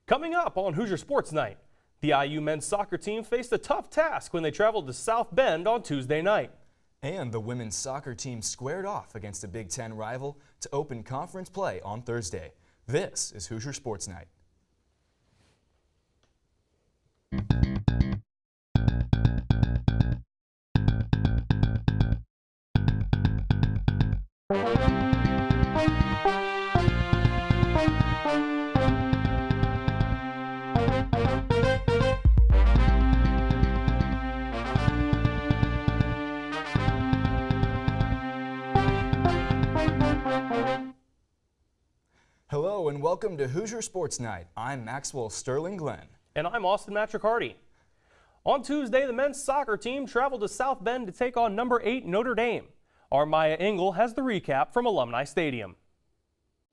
Coming up on Hoosier Sports Night, the IU men's soccer team faced a tough task when they traveled to South Bend on Tuesday night. And the women's soccer team squared off against a Big Ten rival to open conference play on Thursday. This is Hoosier Sports Night. Hello and welcome to Hoosier Sports Night. I'm Maxwell Sterling Glenn. And I'm Austin Matricardi. On Tuesday, the men's soccer team traveled to South Bend to take on number 8 Notre Dame. Our Maya Engel has the recap from Alumni Stadium.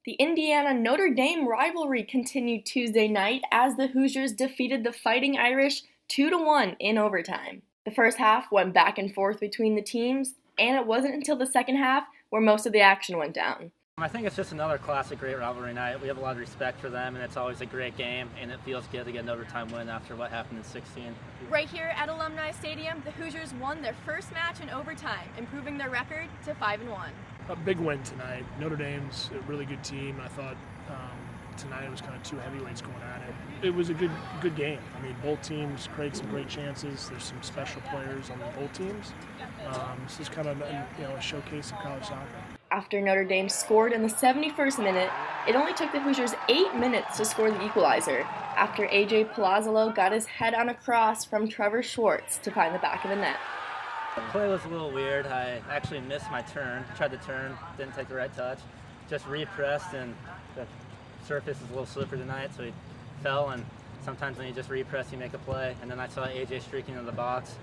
The Indiana-Notre Dame rivalry continued Tuesday night as the Hoosiers defeated the Fighting Irish 2-1 in overtime. The first half went back and forth between the teams, and it wasn't until the second half where most of the action went down. I think it's just another classic great rivalry night. We have a lot of respect for them, and it's always a great game, and it feels good to get an overtime win after what happened in 16. Right here at Alumni Stadium, the Hoosiers won their first match in overtime, improving their record to 5-1. A big win tonight. Notre Dame's a really good team. I thought tonight it was kind of two heavyweights going at it. It was a good game. I mean, both teams create some great chances. There's some special players on both teams. This is kind of a showcase of college soccer. After Notre Dame scored in the 71st minute, it only took the Hoosiers 8 minutes to score the equalizer after A.J. Palazzolo got his head on a cross from Trevor Schwartz to find the back of the net. The play was a little weird. I actually missed my turn. Tried to turn, didn't take the right touch. Just repressed, and the surface is a little slippery tonight, so he fell, and sometimes when you just repress, you make a play. And then I saw A.J. streaking in the box.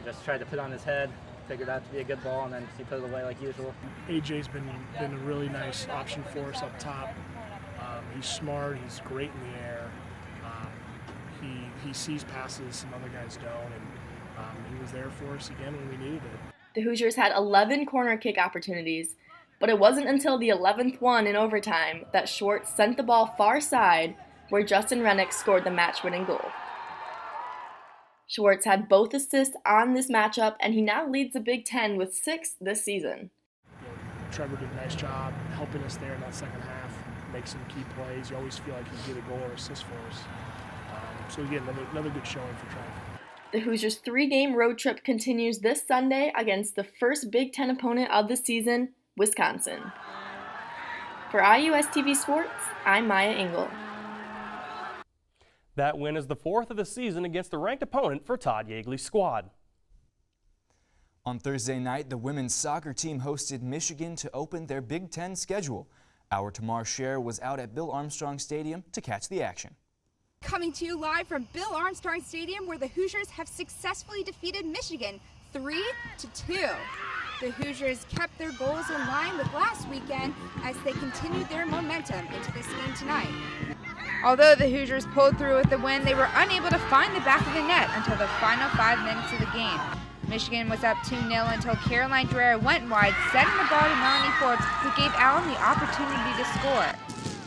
Just tried to put on his head. Figured out to be a good ball, and then he put it away like usual. AJ's been a really nice option for us up top. He's smart, he's great in the air. He sees passes some other guys don't, and he was there for us again when we needed it. The Hoosiers had 11 corner kick opportunities, but it wasn't until the 11th one in overtime that Schwartz sent the ball far side, where Justin Rennick scored the match-winning goal. Schwartz had both assists on this matchup, and he now leads the Big Ten with 6 this season. Trevor did a nice job helping us there in that second half, make some key plays. You always feel like he'd get a goal or assist for us. So again, another good showing for Trevor. The Hoosiers' 3-game road trip continues this Sunday against the first Big Ten opponent of the season, Wisconsin. For IUS TV Sports, I'm Maya Engel. That win is the 4th of the season against the ranked opponent for Todd Yeagley's squad. On Thursday night, the women's soccer team hosted Michigan to open their Big Ten schedule. Our Tamar Sher was out at Bill Armstrong Stadium to catch the action. Coming to you live from Bill Armstrong Stadium, where the Hoosiers have successfully defeated Michigan 3-2. The Hoosiers kept their goals in line with last weekend as they continued their momentum into this game tonight. Although the Hoosiers pulled through with the win, they were unable to find the back of the net until the final 5 minutes of the game. Michigan was up 2-0 until Caroline Dreher went wide, sending the ball to Melanie Forbes, who gave Allen the opportunity to score.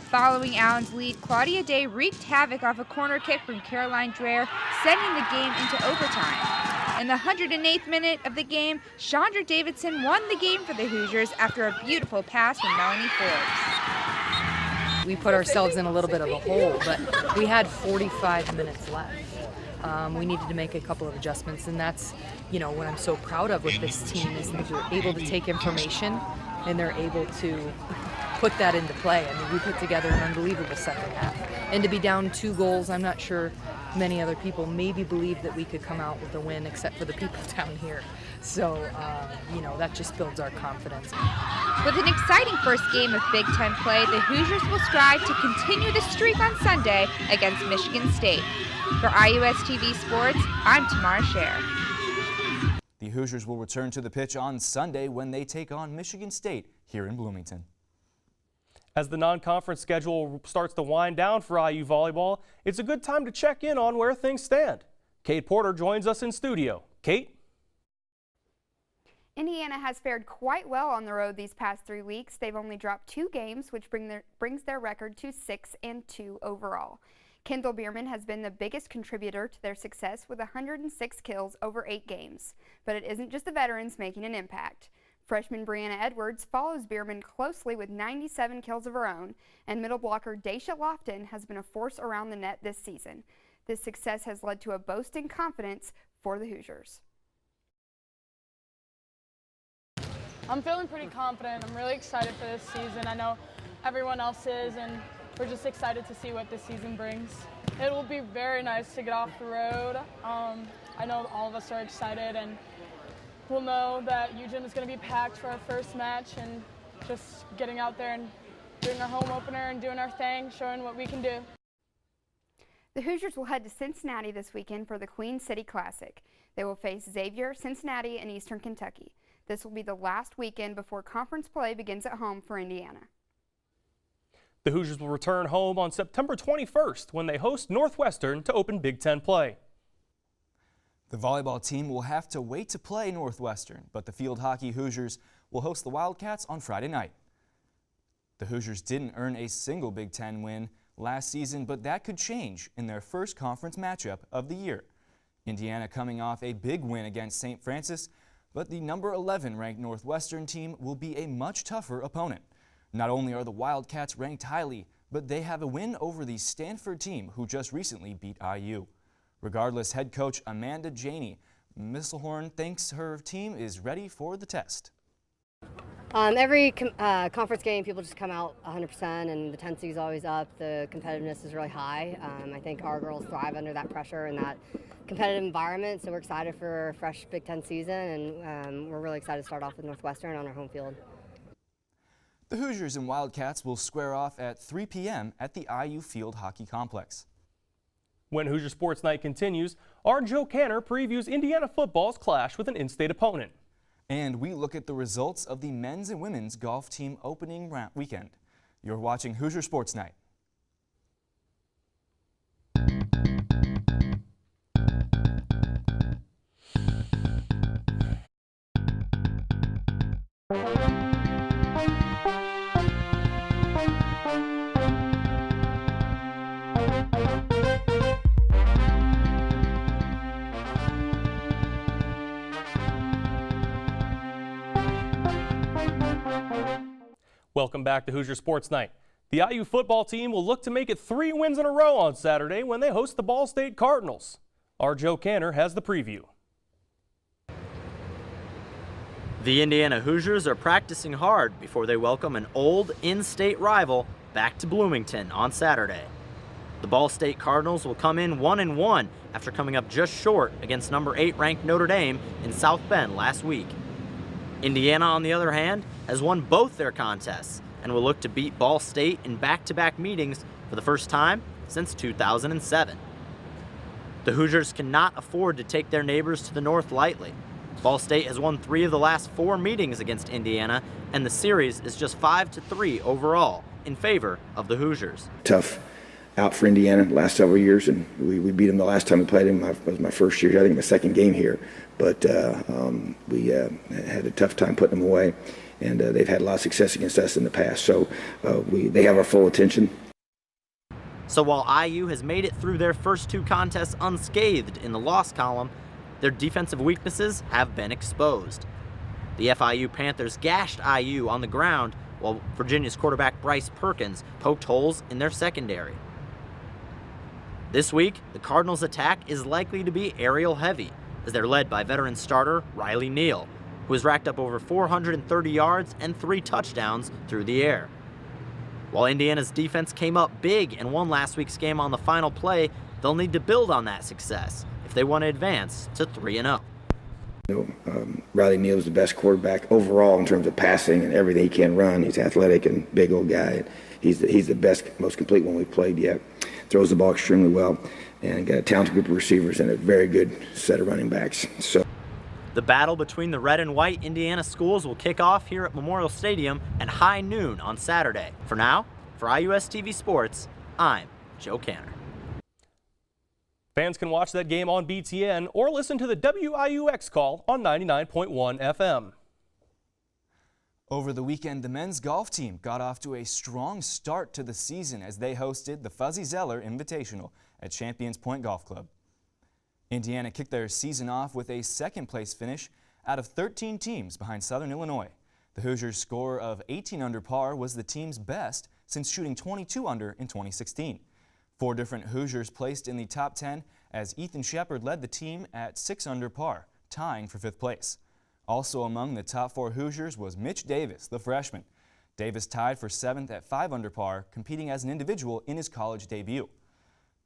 Following Allen's lead, Claudia Day wreaked havoc off a corner kick from Caroline Dreher, sending the game into overtime. In the 108th minute of the game, Chandra Davidson won the game for the Hoosiers after a beautiful pass from Melanie Forbes. We put ourselves in a little bit of a hole, but we had 45 minutes left. We needed to make a couple of adjustments, and that's, what I'm so proud of with this team is that they're able to take information and they're able to put that into play. I mean, we put together an unbelievable second half. And to be down 2 goals, I'm not sure many other people maybe believed that we could come out with a win, except for the people down here. So, that just builds our confidence. With an exciting first game of Big Ten play, the Hoosiers will strive to continue the streak on Sunday against Michigan State. For IUS TV Sports, I'm Tamar Sher. The Hoosiers will return to the pitch on Sunday when they take on Michigan State here in Bloomington. As the non-conference schedule starts to wind down for IU volleyball, it's a good time to check in on where things stand. Kate Porter joins us in studio. Kate? Indiana has fared quite well on the road these past 3 weeks. They've only dropped 2 games, which brings their record to 6-2 overall. Kendall Bierman has been the biggest contributor to their success with 106 kills over 8 games. But it isn't just the veterans making an impact. Freshman Brianna Edwards follows Bierman closely with 97 kills of her own, and middle blocker Daisha Lofton has been a force around the net this season. This success has led to a boast in confidence for the Hoosiers. I'm feeling pretty confident. I'm really excited for this season. I know everyone else is, and we're just excited to see what this season brings. It will be very nice to get off the road. I know all of us are excited, and we'll know that Eugene is going to be packed for our first match, and just getting out there and doing our home opener and doing our thing, showing what we can do. The Hoosiers will head to Cincinnati this weekend for the Queen City Classic. They will face Xavier, Cincinnati, and Eastern Kentucky. This will be the last weekend before conference play begins at home for Indiana. The Hoosiers will return home on September 21st when they host Northwestern to open Big Ten play. The volleyball team will have to wait to play Northwestern, but the field hockey Hoosiers will host the Wildcats on Friday night. The Hoosiers didn't earn a single Big Ten win last season, but that could change in their first conference matchup of the year. Indiana coming off a big win against St. Francis, but the number 11 ranked Northwestern team will be a much tougher opponent. Not only are the Wildcats ranked highly, but they have a win over the Stanford team who just recently beat IU. Regardless, head coach Amanda Janey Misselhorn thinks her team is ready for the test. Every conference game, people just come out 100%, and the intensity is always up. The competitiveness is really high. I think our girls thrive under that pressure and that competitive environment, so we're excited for a fresh Big Ten season, and we're really excited to start off with Northwestern on our home field. The Hoosiers and Wildcats will square off at 3 p.m. at the IU Field Hockey Complex. When Hoosier Sports Night continues, our Joe Canter previews Indiana football's clash with an in-state opponent. And we look at the results of the men's and women's golf team opening weekend. You're watching Hoosier Sports Night. Welcome back to Hoosier Sports Night. The IU football team will look to make it 3 wins in a row on Saturday when they host the Ball State Cardinals. Our Joe Canter has the preview. The Indiana Hoosiers are practicing hard before they welcome an old in-state rival back to Bloomington on Saturday. The Ball State Cardinals will come in 1-1 after coming up just short against number 8 ranked Notre Dame in South Bend last week. Indiana, on the other hand, has won both their contests and will look to beat Ball State in back-to-back meetings for the first time since 2007. The Hoosiers cannot afford to take their neighbors to the north lightly. Ball State has won 3 of the last 4 meetings against Indiana, and the series is just 5-3 overall in favor of the Hoosiers. Tough out for Indiana the last several years, and we beat them the last time we played them. It was my first year, I think my second game here, but we had a tough time putting them away, and they've had a lot of success against us in the past, so they have our full attention. So while IU has made it through their first 2 contests unscathed in the loss column, their defensive weaknesses have been exposed. The FIU Panthers gashed IU on the ground, while Virginia's quarterback Bryce Perkins poked holes in their secondary. This week, the Cardinals' attack is likely to be aerial heavy, as they're led by veteran starter Riley Neal, who has racked up over 430 yards and 3 touchdowns through the air. While Indiana's defense came up big and won last week's game on the final play, they'll need to build on that success if they want to advance to 3-0. Riley Neal is the best quarterback overall in terms of passing and everything he can run. He's athletic and big old guy. He's the best, most complete one we've played yet. Throws the ball extremely well and got a talented group of receivers and a very good set of running backs. So the battle between the red and white Indiana schools will kick off here at Memorial Stadium at high noon on Saturday. For now, for IUS TV Sports, I'm Joe Canter. Fans can watch that game on BTN or listen to the WIUX call on 99.1 FM. Over the weekend, the men's golf team got off to a strong start to the season as they hosted the Fuzzy Zeller Invitational at Champions Point Golf Club. Indiana kicked their season off with a second-place finish out of 13 teams behind Southern Illinois. The Hoosiers' score of 18 under par was the team's best since shooting 22 under in 2016. 4 different Hoosiers placed in the top 10 as Ethan Shepard led the team at 6 under par, tying for 5th place. Also among the top 4 Hoosiers was Mitch Davis, the freshman. Davis tied for 7th at 5 under par, competing as an individual in his college debut.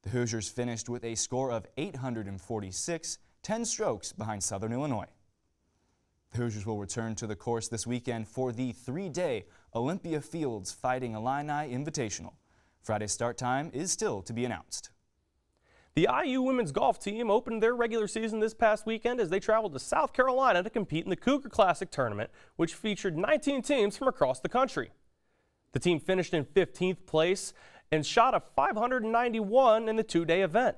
The Hoosiers finished with a score of 846, 10 strokes behind Southern Illinois. The Hoosiers will return to the course this weekend for the 3-day Olympia Fields Fighting Illini Invitational. Friday's start time is still to be announced. The IU women's golf team opened their regular season this past weekend as they traveled to South Carolina to compete in the Cougar Classic tournament, which featured 19 teams from across the country. The team finished in 15th place and shot a 591 in the 2-day event.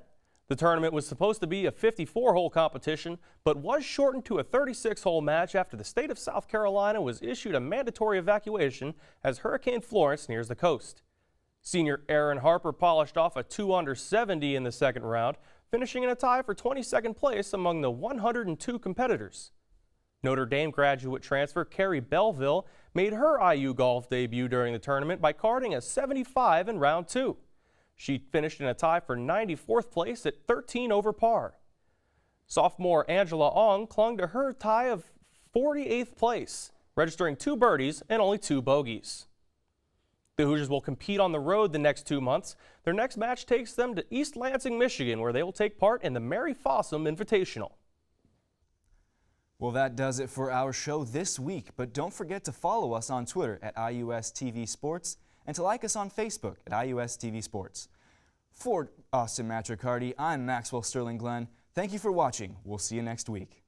The tournament was supposed to be a 54-hole competition, but was shortened to a 36-hole match after the state of South Carolina was issued a mandatory evacuation as Hurricane Florence nears the coast. Senior Aaron Harper polished off a 2 under 70 in the second round, finishing in a tie for 22nd place among the 102 competitors. Notre Dame graduate transfer Carrie Belleville made her IU golf debut during the tournament by carding a 75 in round 2. She finished in a tie for 94th place at 13 over par. Sophomore Angela Ong clung to her tie of 48th place, registering 2 birdies and only 2 bogeys. The Hoosiers will compete on the road the next 2 months. Their next match takes them to East Lansing, Michigan, where they will take part in the Mary Fossum Invitational. Well, that does it for our show this week, but don't forget to follow us on Twitter at IUSTV Sports and to like us on Facebook at IUSTV Sports. For Austin Matricardi, I'm Maxwell Sterling Glenn. Thank you for watching. We'll see you next week.